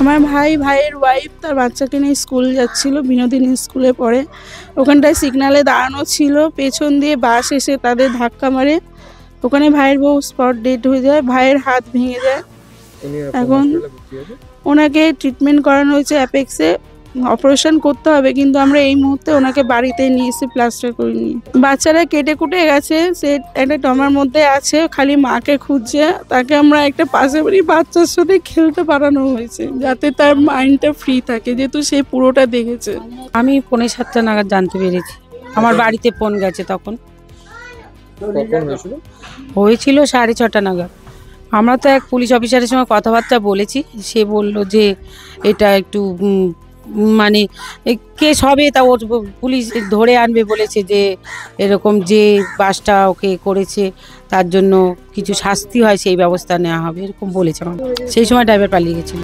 আমার ভাইয়ের ওয়াইফ তার বাচ্চাকে নিয়ে স্কুল যাচ্ছিল, বিনোদিনী স্কুলে পড়ে। ওখানটায় সিগনালে দাঁড়ানো ছিল, পেছন দিয়ে বাস এসে তাদের ধাক্কা মারে। ওখানে ভাইয়ের বউ স্পট ডেড হয়ে যায়, ভাইয়ের হাত ভেঙে যায়। এখন ওনাকে ট্রিটমেন্ট করানো হয়েছে অ্যাপেক্সে, অপারেশন করতে হবে, কিন্তু আমরা এই মুহূর্তে ওনাকে বাড়িতে নিয়ে এসে প্লাস্টার করে নিই। বাচ্চারা কেটে কুটে গেছে, সে একটা টমার মধ্যে আছে, খালি মাকে খুঁজছে। তাকে আমরা একটা পাশে বাড়ি বাচ্চার সাথে খেলতে পাঠানো হয়েছে, যাতে তার মাইন্ডটা ফ্রি থাকে, যেহেতু সে পুরোটা দেখেছে। আমি 7:45 নাগাদ জানতে পেরেছি, আমার বাড়িতে ফোন গেছে। তখন হয়েছিল 6:30 নাগাদ। আমরা তো এক পুলিশ অফিসারের সঙ্গে কথাবার্তা বলেছি, সে বলল যে এটা একটু মানে কেস হবে, তা ওর পুলিশ ধরে আনবে বলেছে, যে এরকম যে বাসটা ওকে করেছে তার জন্য কিছু শাস্তি হয় সেই ব্যবস্থা নেওয়া হবে, এরকম বলেছে। আমার সেই সময় ড্রাইভার পালিয়ে গেছিল।